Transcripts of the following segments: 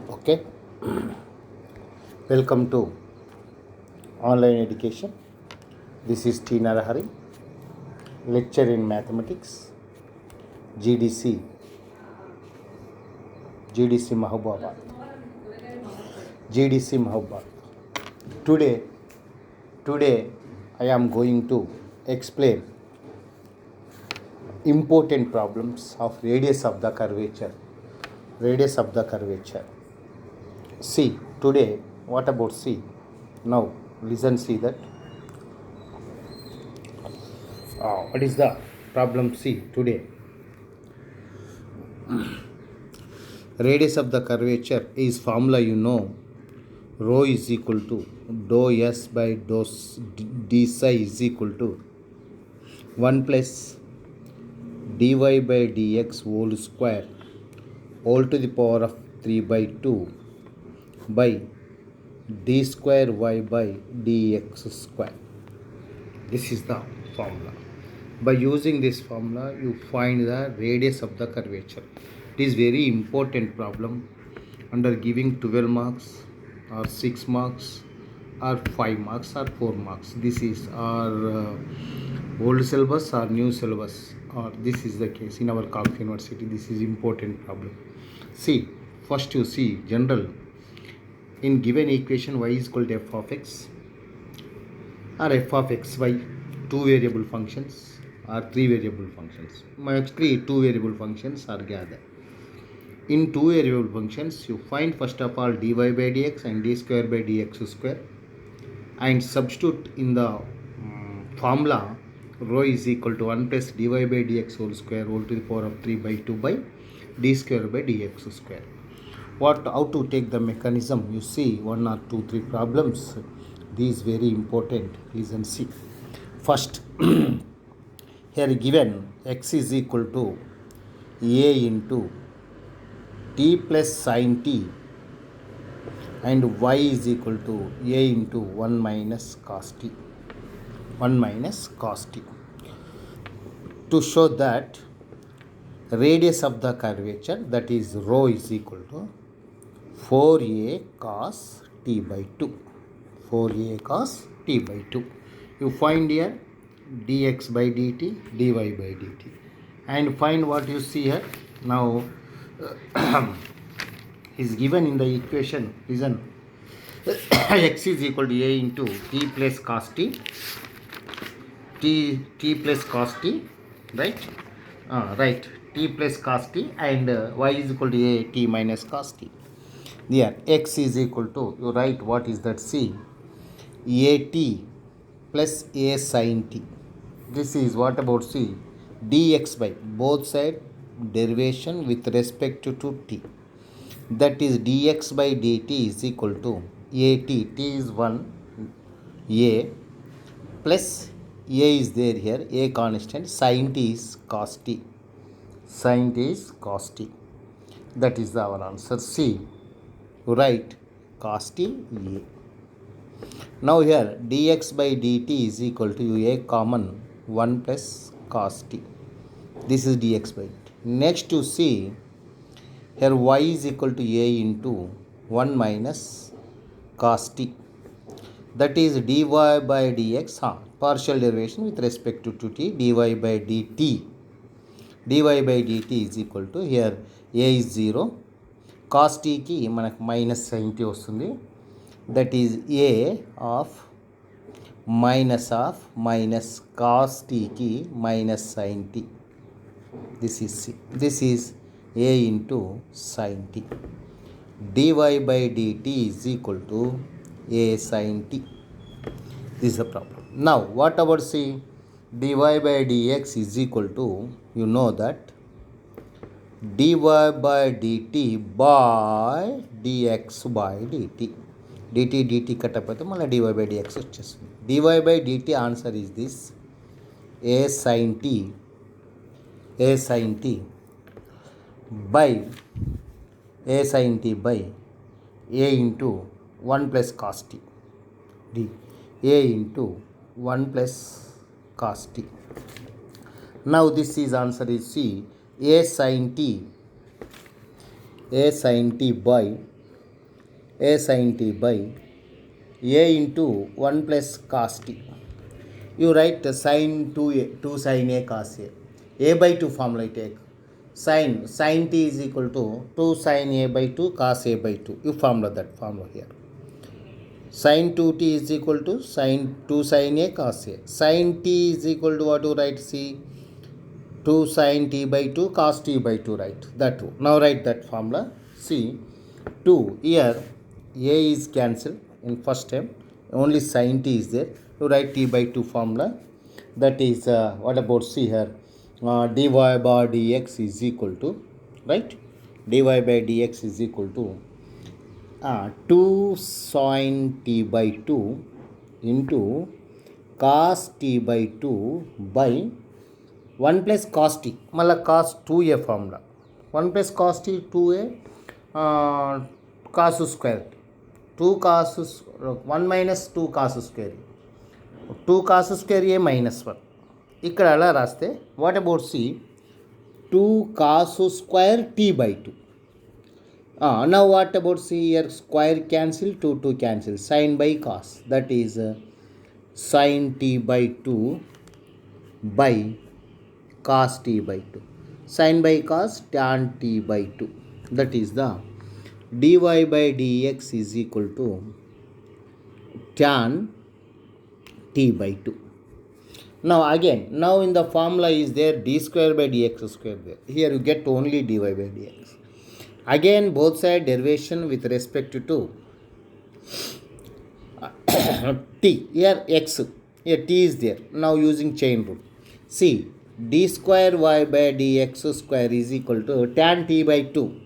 Okay, welcome to online education. This is T. Narahari, lecture in mathematics, GDC, GDC Mahabubad, GDC Mahabubad. Today, today I am going to explain important problems of radius of the curvature. Radius of the curvature. C. Today, what about C? Now, listen, see that. What is the problem C today? Radius of the curvature is formula rho is equal to dou s by dou d psi is equal to 1 plus dy by dx whole square all to the power of 3 by 2 by d square y by dx square. This is the formula. By using this formula, you find the radius of the curvature. It is very important problem under giving 12 marks or 6 marks or 5 marks or 4 marks. This is our old syllabus or new syllabus, or this is the case in our Cox University. This is important problem. See, first you see general. In given equation y is equal to f of x or f of xy, two variable functions or three variable functions. Actually, two variable functions are gathered. In two variable functions, you find first of all dy by dx and d square by dx square, and substitute in the formula rho is equal to 1 plus dy by dx whole square whole to the power of 3 by 2 by d square by dx square. How to take the mechanism? You see 1 or 2, 3 problems. These very important. Listen, see. First, here given x is equal to a into t plus sin t and y is equal to a into 1 minus cos t. 1 minus cos t. To show that radius of the curvature, that is rho, is equal to 4a cos t by 2. 4a cos t by 2. You find here dx by dt, dy by dt, and find what you see here. Now is given in the equation. Listen, x is equal to a into t plus cos t, t plus cos t, right? Right, t plus cos t, and y is equal to a t minus cos t. There x is equal to, you write what is that? C, a t plus a sin t. This is what about C? Dx by both side derivation with respect to t. That is dx by dt is equal to at. T is 1, a plus a is there here, a constant, sin t is cos t. Sin t is cos t. That is our answer C. You write cos t a. Now here dx by dt is equal to a common 1 plus cos t. This is dx by dt. Next you see here y is equal to a into 1 minus cos t. That is dy by dx, partial derivation with respect to t, dy by dt. dy by dt is equal to, here a is 0, cos t ki manaku minus sin t vastundi. That is a of minus cos t ki minus sin t. This is C. This is a into sin t. dy by dt is equal to a sin t. This is the problem. Now what about C? dy by dx is equal to, you know that, dy by dt by dx by dt. dt కట్టకపోతే మళ్ళీ dy by dx వచ్చేస్తుంది. dy by dt answer is this, a sin t by a into 1 plus cos t, a into 1 plus cos t. Now this is answer is C, a sin t by a sin t by a into 1 plus cos t. You write sin 2 sin a cos a by 2 formula I take. Sin t is equal to 2 sin a by 2 cos a by 2. You formula that formula here. Sin 2t is equal to sin 2 sin a cos a. Sin t is equal to what you write? See, 2 sin t by 2 cos t by 2, right? That 2. Now write that formula. See, 2 here a is cancelled in first term, only sin t is there. You write t by 2 formula. That is what about, see here, dy by dx is equal to, right? Dy by dx is equal to 2 sin t by 2 into cos t by 2 by 1 plus cos t. మళ్ళీ cos 2a formula, 1 plus cos t 2a cos square 2 cos 1 minus 2 cos square 2 cos square a minus 1. ఇక్కడ అలా రాస్తే what about C 2 cos square t by 2. Now what about see here, square cancel, 2 cancel, sin by cos, that is sin t by 2 by cos t by 2, sin by cos tan t by 2, that is the dy by dx is equal to tan t by 2. Now again, now in the formula is there d square by dx square there. Here you get only dy by dx. Again both side derivation with respect to t. Here x, here t is there. Now using chain rule. See, d square y by dx square is equal to tan t by 2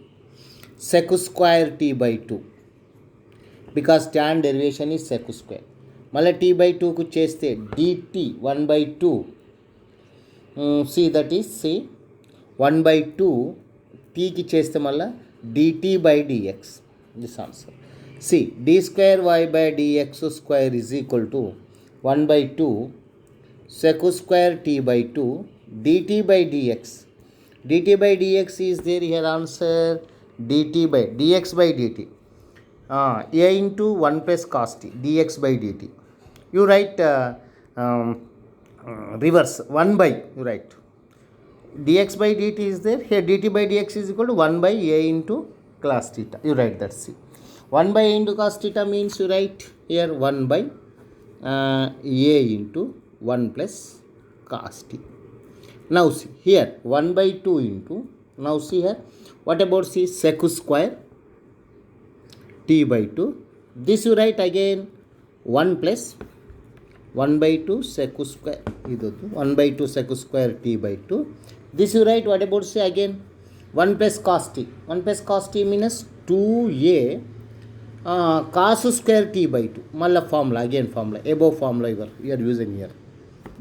sec square t by 2, because tan derivation is sec square. మళ్ళీ t by 2 కు చేస్తే dt 1 by 2. See, that is, see, 1 by 2 t కి చేస్తే మళ్ళీ dt by dx. This answer. See, d square y by dx square is equal to 1 by 2 sec square t by 2 dt by dx. dt by dx is there here, answer dt by dx by dt. A into 1 plus cos t dx by dt. You write reverse 1 by, you write dx by dt is there. Here dt by dx is equal to 1 by a into cos theta. You write that. See, 1 by a into cos theta means you write here 1 by a into 1 plus cos t. Now see here 1 by 2 into, now see here, what about see sec square t by 2. This you write again 1 plus 1 by 2 sec square, 1 by 2 sec square t by 2. This you write, what about say again 1 plus cos t. 1 plus cos t means 2a cos square t by 2. మళ్ళీ formula, again formula, above formula you are using here.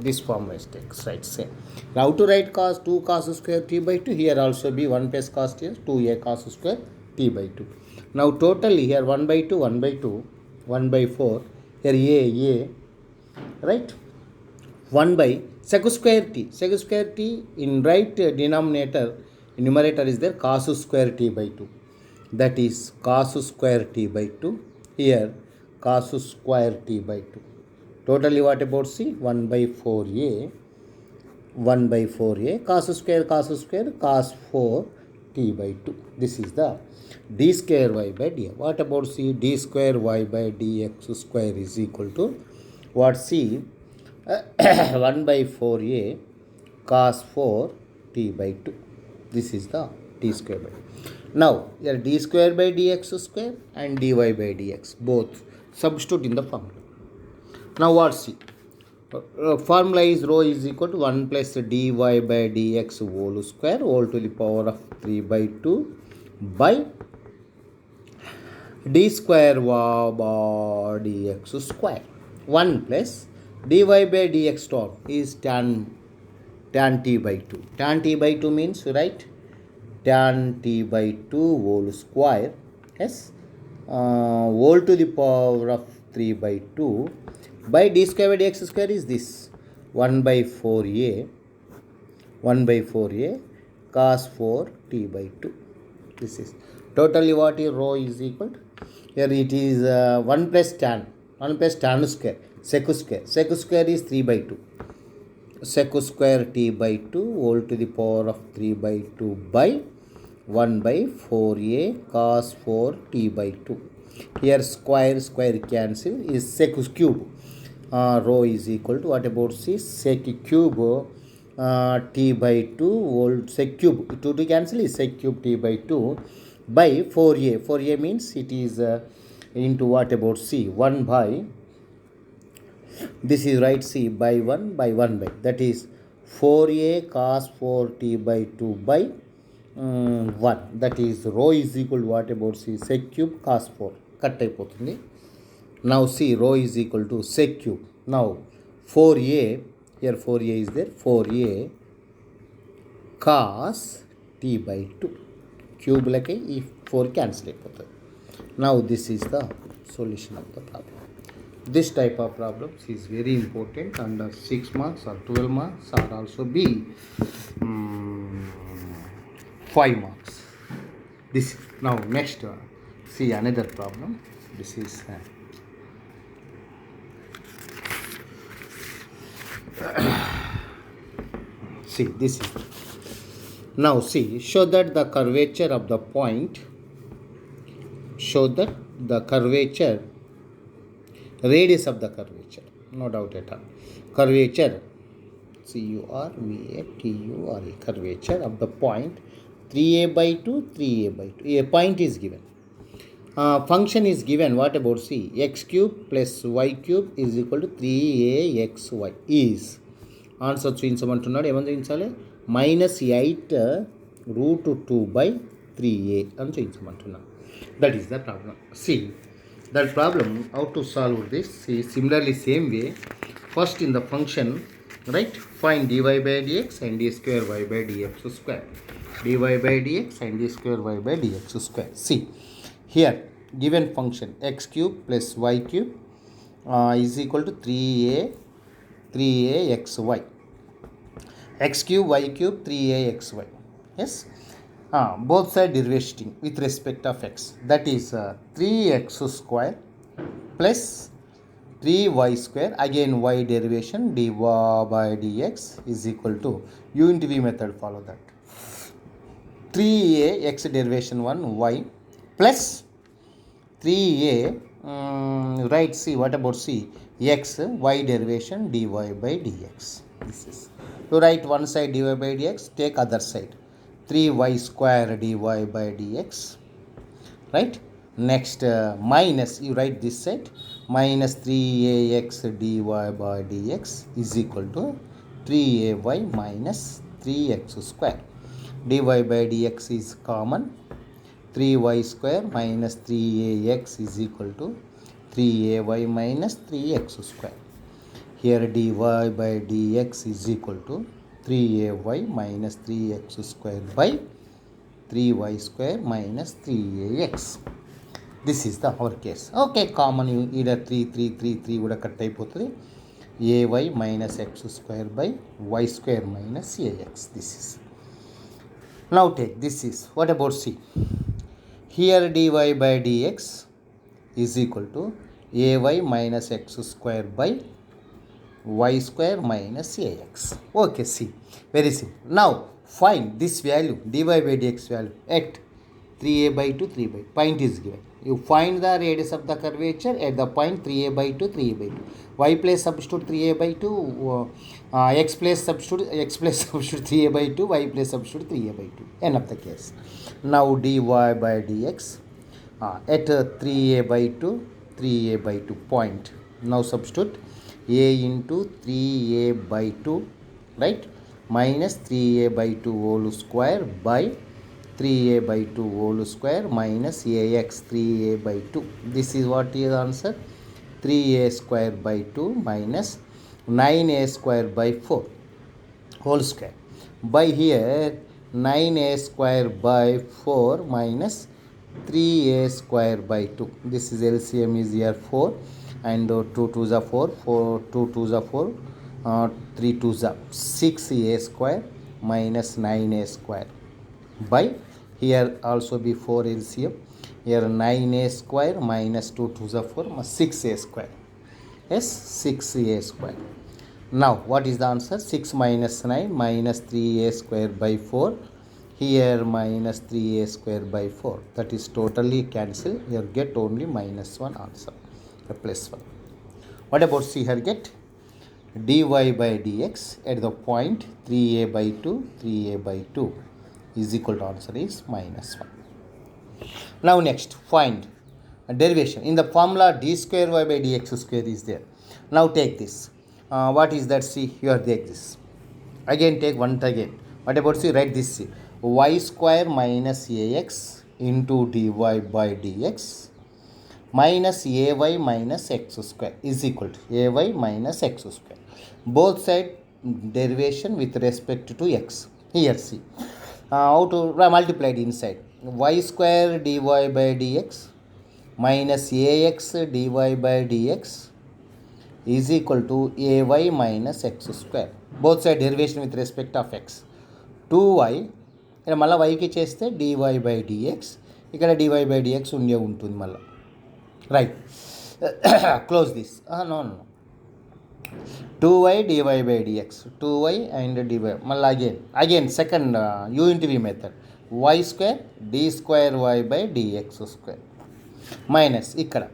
This formula is takes, right? Same. How to write cos 2 cos square t by 2? Here also be 1 plus cos t, 2a cos square t by 2. Now totally here 1 by 2, 1 by 2, 1 by 4. Here a, right? 1 by sec square t. Sec square t in right denominator, numerator is there cos square t by 2. That is cos square t by 2. Here cos square t by 2. Totally what about see 1 by 4a, 1 by 4a cos square cos 4 t by 2. This is the d square y by dx. What about see d square y by dx square is equal to what? See 1 by 4a cos 4 t by 2. This is the d square by. Now here d square by dx square and dy by dx both substitute in the formula. Now what? See, formula is rho is equal to 1 plus dy by dx whole square whole to the power of 3 by 2 by d square y by dx square. 1 plus dy by dx term is tan t by 2. Tan t by 2 means, right, tan t by 2 whole square, yes, whole to the power of 3 by 2 by d square by dx square is this 1 by 4a, 1 by 4a cos 4 t by 2. This is totally what is rho is equal to Here it is 1 plus tan. 1 plus tan square. Sec square. Sec square is 3 by 2. Sec square t by 2 whole to the power of 3 by 2 by 1 by 4a cos 4 t by 2. Here square cancel is sec cube. Rho is equal to, what about c? Sec cube t by 2 whole sec cube. 2 to cancel is sec cube t by 2 by 4a. 4a means it is into, what about c? 1 by, this is right, c by 1 by 1 by, that is 4a cos 4t by 2 by 1. That is rho is equal to, what about c? Sec cube cos 4 cut అయిపోతుంది. Now see, rho is equal to sec cube. Now 4a, here 4a is there, 4a cos t by 2 cube లకి ఈ 4 cancel అయిపోతుంది. Now this is the solution of the problem. This type of problems is very important, under 6 marks or 12 marks or also be 5 marks. This now next see another problem. This is see, this is, now see, show that the curvature of the point, show that the curvature, radius of the curvature, no doubt at all, curvature curvature, curvature of the point 3a by 2, 3a by 2, a point is given. Function is given, what about c? X cube plus y cube is equal to 3axy is, answer చూపించమంటున్నాడు. ఏమని చూపించాలి? -8 root 2 by 3a అని చూపించమంటున్నాను. That is the problem. See that problem, how to solve this? Similarly same way, first in the function, right, find dy by dx and d square y by dx square. dy by dx and d square y by dx square. See, here given function x cube plus y cube is equal to 3axy. X cube y cube 3axy. Yes, both side derivating with respect of x, that is 3x square plus 3y square, again y derivation dy by dx is equal to, u into v method, follow that, 3a x derivation 1 y plus 3a right, c, what about c? X y derivation dy by dx. This is, you write one side dy by dx, take other side 3y square dy by dx, right? Next minus, you write this side, minus 3ax dy by dx is equal to 3ay minus 3x square. Dy by dx is common, 3y square minus 3ax is equal to 3ay minus 3x square. Here dy by dx is equal to 3ay minus 3x square by 3y square minus 3ax. This is the our case. Okay, common, either 3 కూడా cut అయిపోతుంది. ay minus x square by y square minus ax. This is, now take this is, what about c? Here dy by dx is equal to ay minus x square by y square minus ax. Okay, see, very simple. Now find this value, dy by dx value at 3a by 2, 3 by 2, point is given. You find the radius of the curvature at the point 3a by 2, 3a by 2. Y place substitute 3a by 2, x place substitute 3a by 2, y place substitute 3a by 2. End of the case. Now dy by dx at 3a by 2, 3a by 2 point. Now substitute a into 3a by 2, right, minus 3a by 2 whole square by 3a by 2 whole square minus ax 3a by 2. This is what is answer, 3a square by 2 minus 9a square by 4 whole square by here 9a square by 4 minus 3a square by 2. This is LCM is here 4 and 2 2s are 4, 2 2s are 4, 3 2s are 6a square minus 9a square by Here also be 4 LCM. Here 9a square minus 2 to the 4 6a square. Yes, 6a square. Now what is the answer? 6 minus 9 minus 3a square by 4. Here minus 3a square by 4. That is totally cancel. Here get only minus 1 answer. Plus 1. What about C here? Get dy by dx at the point 3a by 2, 3a by 2 is equal to answer is minus 1. Now next, find a derivation. In the formula d square y by dx square is there. Now take this. What is that? C, here take this. Again take one again. What about C? Write this C. Y square minus ax into dy by dx minus ay minus x square is equal to ay minus x square. Both side derivation with respect to x. Here see. How to multiply inside. Y square dy by dx minus ax dy by dx is equal to ay minus x square. Both side derivation with respect of x. 2y ఇక్కడ మళ్ళీ వైకి చేస్తే dy by dx, ఇక్కడ dy by dx ఉండే ఉంటుంది మళ్ళీ. Right, close this. No 2y dy by dx, 2y and dy మళ్ళీ again second u into v method. y square d square y by dx square minus ఇక్కడ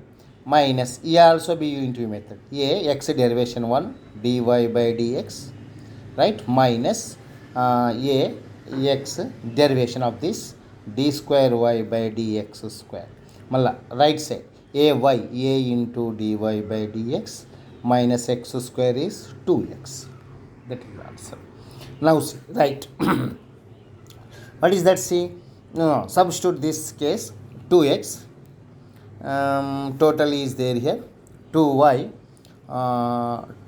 minus e also be u into v method. A x derivation 1 dy by dx, right, minus a x derivation of this d square y by dx square. Malla right side a into dy by dx minus x square is 2x. That is the answer. Now see, right. What is that? See, no, substitute this case 2x. Total is there here 2y,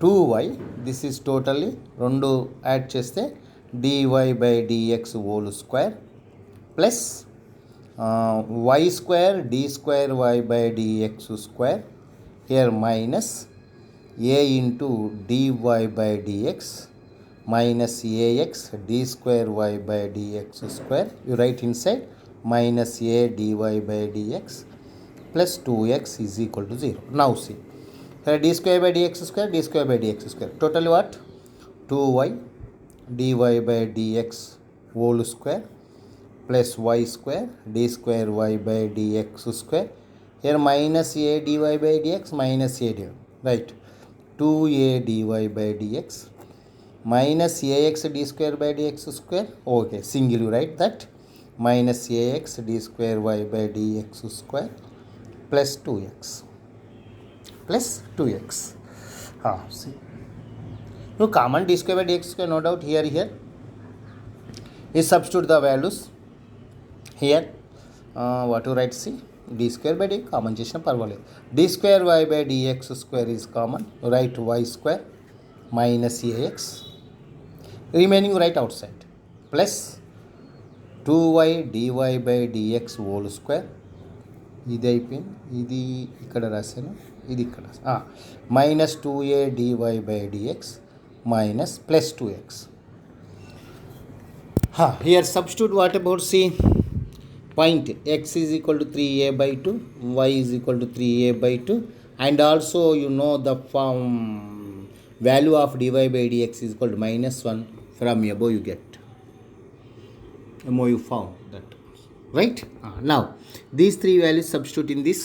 2y, this is totally రెండు add చేస్తే dy by dx whole square plus y square d square y by dx square, here minus a into dy by dx minus ax d square y by dx square, you write inside minus a dy by dx plus 2x is equal to 0. Now see, here d square by dx square, d square by dx square, totally what? 2y dy by dx whole square plus y square d square y by dx square, here minus a dy by dx minus a dy, right, 2a dy by dx minus ax d square by dx square, okay, single you write that, minus ax d square y by dx square plus 2x plus 2x. See, you common d square by dx square, no doubt. Here is substitute the values here. What to write? See, d square by d common చేసిన పర్వాలేదు. d square y by dx square is common, write y square minus ax, remaining write outside, plus 2y dy by dx whole square, ఇది అయిపోయింది, ఇది ఇక్కడ రాశాను, ఇది ఇక్కడ minus 2a dy by dx minus plus 2x. Here substitute what about C? Point x is equal to 3a by 2, y is equal to 3a by 2, and also you know the form value of dy by dx is equal to minus 1 from above you get. You found that, right? Now these three values substitute in this,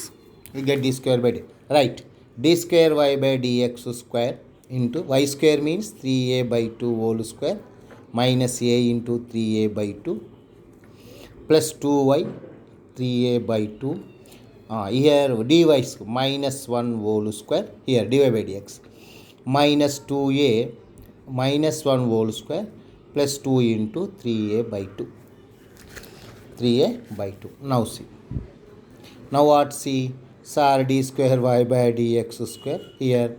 you get d square by d, right, d square y by dx square into y square means 3a by 2 whole square minus a into 3a by 2 plus 2y 3a by 2, here dy minus 1 whole square, here dy by dx minus 2a minus 1 whole square plus 2 into 3a by 2, 3a by 2. Now see, now what? See, sir, d square y by dx square, here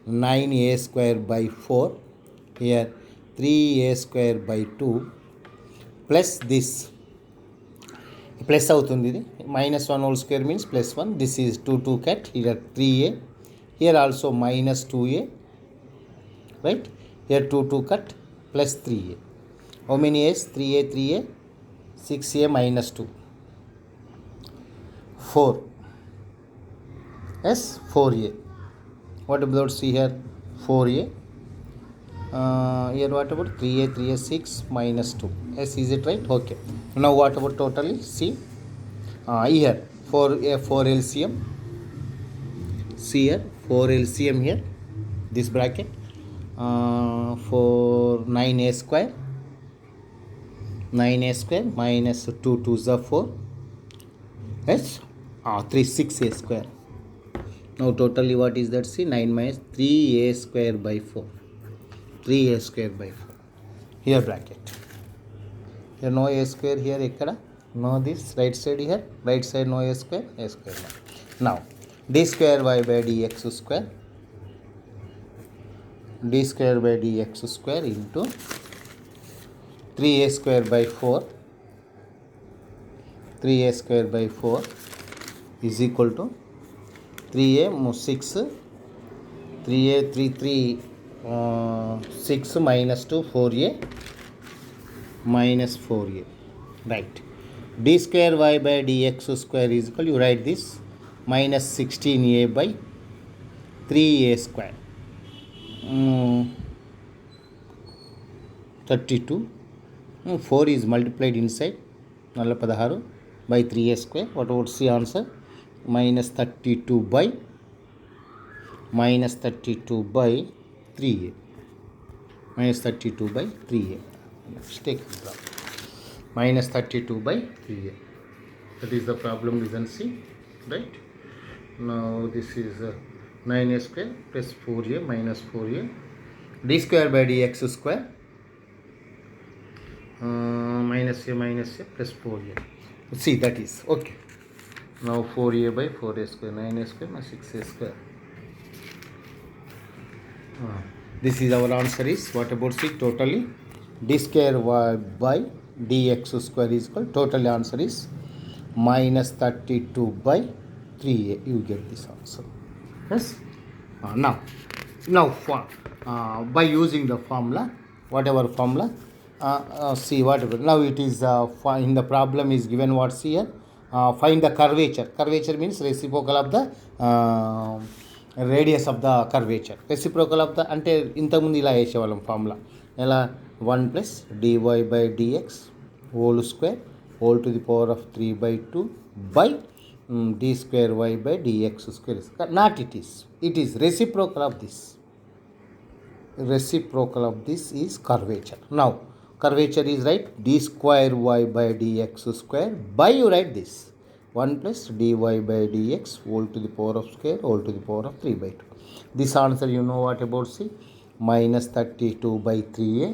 9a square by 4, here 3a square by 2 plus this plus అవుతుంది, ఇది minus 1 whole square means plus 1, this is 2 cat, here 3a, here also minus 2a, right, here 2 cut plus 3a, how many a's? 3a 3a 6a minus 2, 4, yes, 4a. What about C here? 4a. Here what about 3a, 3a, 6 minus 2. Yes, is it right? Okay. Now what about totally? See, here 4a, 4 LCM. See here 4 LCM here, this bracket. For 9a square, 9a square minus 2 2s are 4. Yes, 3 6a square. Now totally what is that? See, 9 minus 3a square by 4. 3a square by 4. Here bracket. Here no a square here ekkada. No this right side here. Right side no a square. A square no. Now d square y by dx square. D square by dx square into 3a square by 4. 3a square by 4 is equal to 3a 6, 3a 3 3 6 minus 2 4a minus 4a, right. D square y by dx square is equal, you write this, minus 16a by 3a square, 32. 4 is multiplied inside, 16 by 3a square. What would see answer? Minus 32 by 3a. Minus 32 by 3a. Let's take the problem. Minus 32 by 3a. That is the problem, listen, see, right? Now this is 9a square plus 4a minus 4a. D square by dx square. Minus a plus 4a. See, that is okay. Now 4a by 4a square, 9a square minus 6a square. This is our answer is, what about C? Totally d square y by dx square is equal, total answer is minus 32 by 3a. You get this answer. Yes. Now by using the formula, whatever formula, see whatever. Now it is in the problem is given what's here. Find the curvature. Curvature means reciprocal of the radius of the curvature. Reciprocal of the అంటే ఇంతకుముందు ఇలా వేసేవాళ్ళం formula ఎలా 1 plus dy by dx whole square whole to the power of 3 by 2 by d square y by dx square. Not it is reciprocal of this. Reciprocal of this is curvature. Now curvature is right, d square y by dx square by, you write this, 1 plus dy by dx whole to the power of square whole to the power of 3 by 2. This answer you know what about C? Minus 32 by 3a,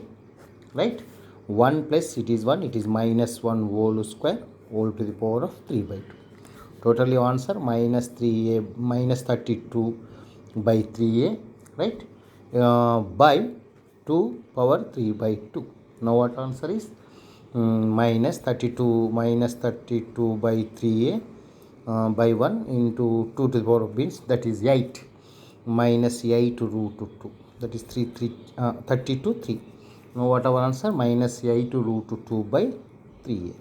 right? 1 plus it is 1, it is minus 1 whole square whole to the power of 3 by 2. Totally answer minus 3a minus 32 by 3a, right? By 2 power 3 by 2. Now what answer is? Minus 32 by 3a by 1 into 2 to the power of means that is 8 minus 8 root 2, that is 32 3. Now what our answer? Minus 8 root 2 by 3a.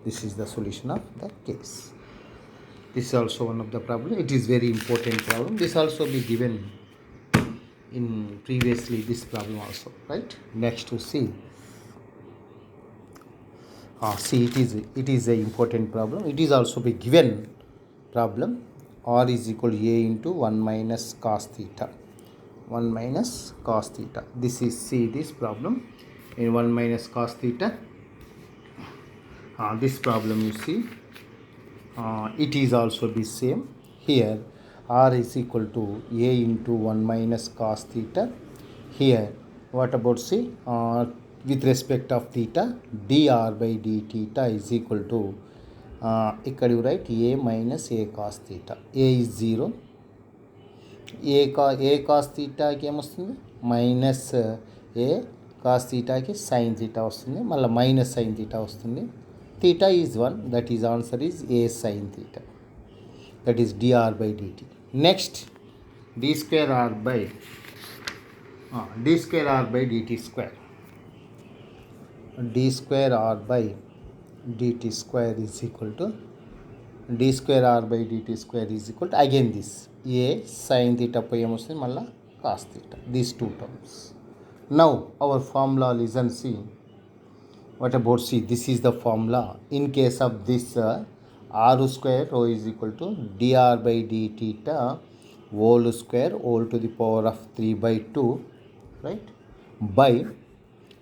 This is the solution of the case. This is also one of the problem. It is very important problem. This also be given in previously this problem also, right? Next to see. See, it is a important problem. It is also be given problem. R is equal to a into 1 minus cos theta. 1 minus cos theta. This is, see, this problem in 1 minus cos theta. This problem you see, it is also the same. Here R is equal to a into 1 minus cos theta. Here what about C? With respect of theta, dr by d theta is equal to ఇక్కడ you write a minus a cos theta. A is 0. a cos theta కి ఏమొస్తుంది? Minus a cos theta కి sin theta వస్తుంది, మళ్ళీ minus sin theta వస్తుంది. Theta is 1, that is answer is a sin theta, that is dr by dt. Next, d square r by dt square. D square r by dt square is equal to d square r by dt square is equal to again this a sin theta పై ఏమొస్తుంది మళ్ళా cos theta, these two terms. Now our formula, listen, see what about, see, this is the formula in case of this r square rho is equal to dr by d theta whole square whole to the power of 3 by 2, right, by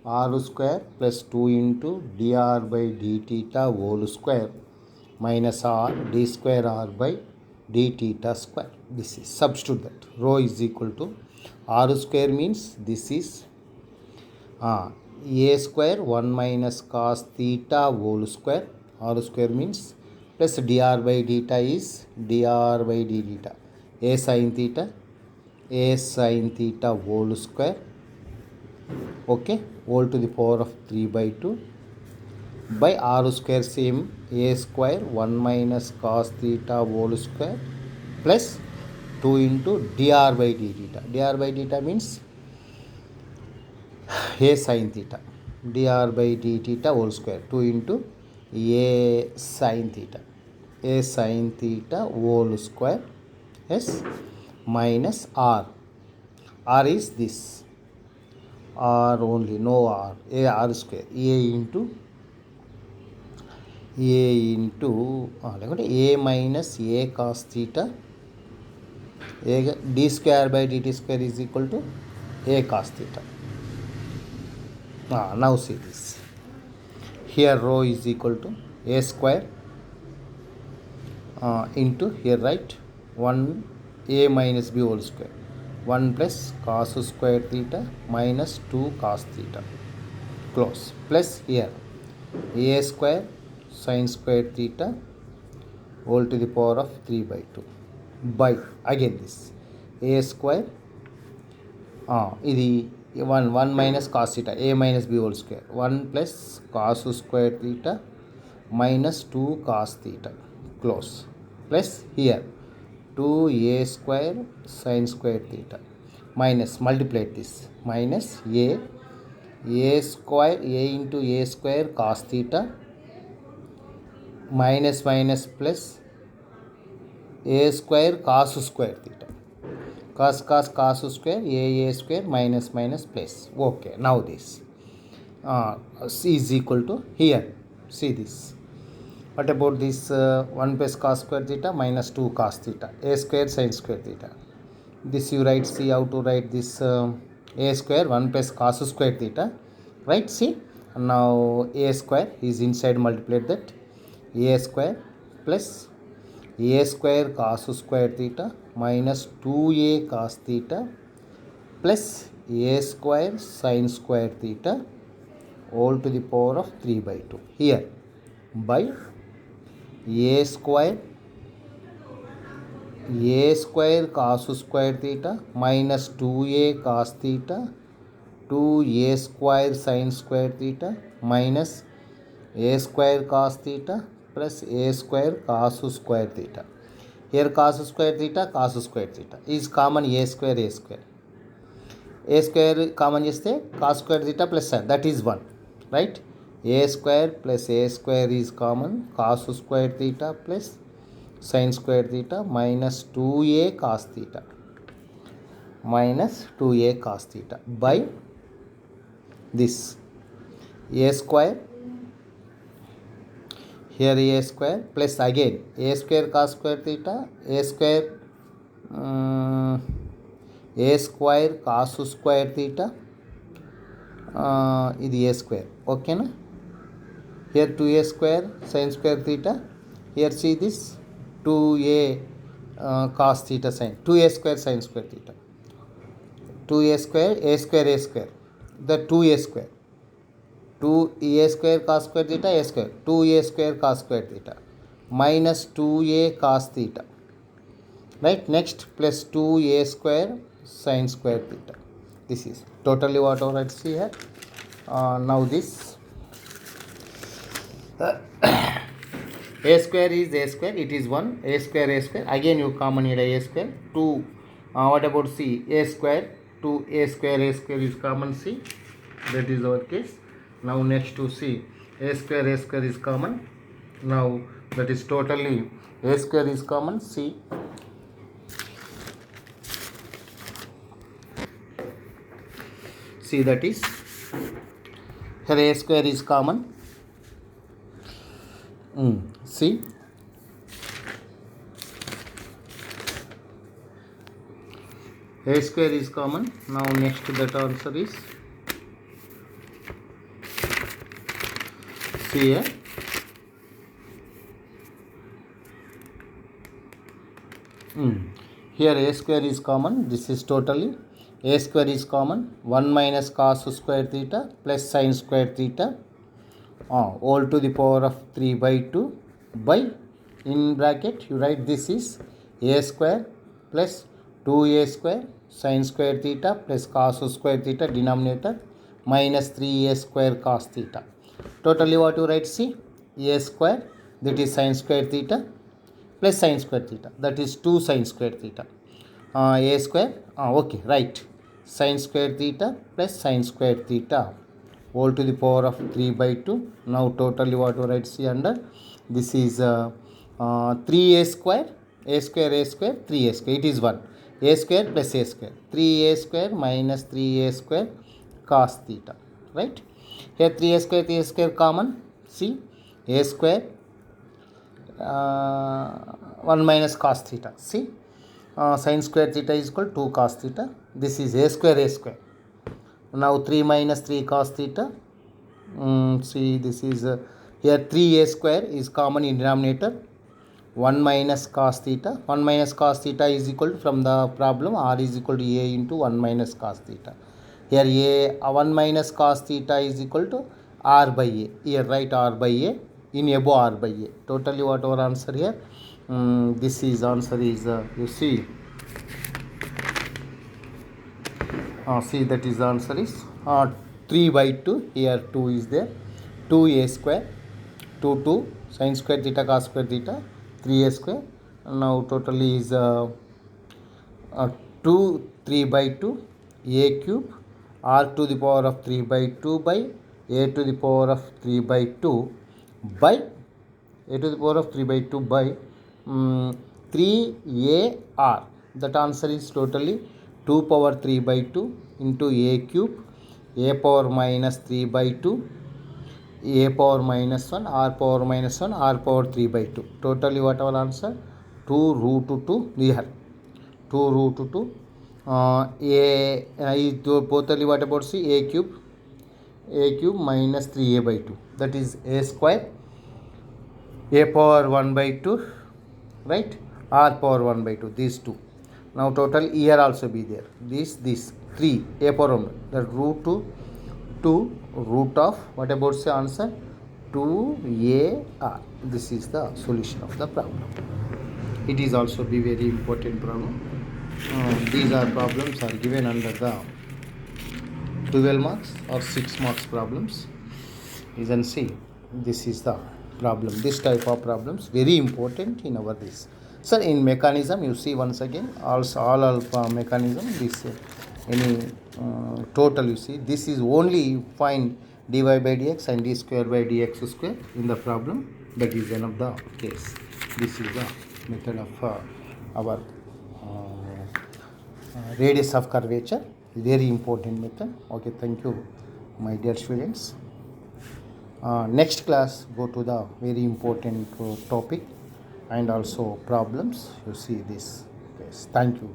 r square plus 2 into dr by d theta whole square minus r d square r by d theta square. This is, substitute that, rho is equal to r square means this is a square 1 minus cos theta whole square, r square means, plus dr by theta is dr by d theta, a sin theta whole square, okay, whole to the power of 3 by 2 by r square same a square 1 minus cos theta whole square plus 2 into dr by d theta. Dr by theta means a sin theta, dr by d theta whole square 2 into a sin theta whole square, yes, minus r is this, r only, no r, a r square, a into లేకుంటే a minus a cos theta, d square by dt square is equal to a cos theta. Now see this, here rho is equal to a square into here, right, 1 a minus b whole square, 1 plus cos square theta minus 2 cos theta, close, plus here a square sin square theta whole to the power of 3 by 2 by again this a square ఇది 1 minus cos theta, a minus b whole square, 1 plus cos square theta minus 2 cos theta, close, plus here 2a square sin square theta minus, multiply this, minus a square, a into a square cos theta minus plus a square cos square theta, cos square, a square minus plus, okay. Now this c is equal to, here see this, what about this 1 plus cos square theta minus 2 cos theta, a square sin square theta, this you write, see how to write this, a square 1 plus cos square theta, right, see, now a square is inside, multiply that, a square plus a square cos square theta minus 2a cos theta plus a square sin square theta all to the power of 3 by 2, here by a square cos square theta minus 2a cos theta 2a square sin square theta minus a square cos theta plus a square cos square theta. Here cos square theta is common, a square common చేస్తే cos square theta plus sin, that is 1, right, a square plus a square is common, cos square theta plus sin square theta minus 2a cos theta by this a square, here a square plus again a square cos square theta, a square cos square theta, ఇది a square, ఓకేనా, here 2a square sin square theta, here see this 2a cos theta sin, 2a square sin square theta, 2a square the 2a square 2a square cos square theta, a square 2a square cos square theta minus 2a cos theta, right, next plus 2a square sin square theta, this is totally whatever I see here. Now this a square is a square, it is 1, a square again you common here a square 2, what about c, a square 2 a square is common, c, that is our case. Now next to see a square is common. Now that is totally a square is common. See that is here a square is common. See a square is common. Now next that answer is see here. Here a square is common. This is totally a square is common. 1 minus cos square theta plus sin square theta all to the power of 3 by 2 by in bracket you write this is a square plus 2a square sin square theta plus cos square theta denominator minus 3a square cos theta. Totally what you write, see a square that is sin square theta plus sin square theta, that is 2 sin square theta. A square okay, right, sin square theta plus sin square theta all to the power of 3 by 2. Now totally what you write, see under this is 3a square, a square, 3a square, it is 1, a square plus a square, 3a square minus 3a square cos theta, right? Here 3a square common. See a square 1 minus cos theta. See sin square theta is equal to 2 cos theta. This is a square. Now 3 minus 3 cos theta. See this is here 3a square is common in denominator. 1 minus cos theta. 1 minus cos theta is equal to, from the problem, r is equal to a into 1 minus cos theta. Here a 1 minus cos theta is equal to r by a. Here write r by a in above r by a. Totally what our answer here. This is answer is you see. See that is the answer is 3 by 2. Here 2 is there. 2a square 2 sin square theta cos square theta 3a square. Now totally is 2 3 by 2 a cube r to the power of 3 by 2 by a to the power of 3 by 2 by a to the power of 3 by 2 by 3ar. That answer is totally 2 power 3 by 2 into a cube, a power minus 3 by 2, a power minus 1, r power minus 1, r power 3 by 2. Totally what our answer? 2 root 2 here. 2 root 2. Totally what about see a cube minus 3a by 2. That is a square, a power 1 by 2, right, r power 1 by 2, these two. Now total here also be there, this 3 a power 1, the root 2 root of what about the answer 2ar. This is the solution of the problem. It is also be very important problem. These are problems are given under the 12 marks or 6 marks problems. You can see this is the problem. This type of problems very important in our this. Sir, in mechanism you see once again also all mechanism this any total you see this is only find dy by dx and d square by dx square in the problem. That is one of the case. This is the method of our radius of curvature. Very important method. Okay, thank you my dear students. Next class go to the very important topic and also problems. You see this case. Thank you.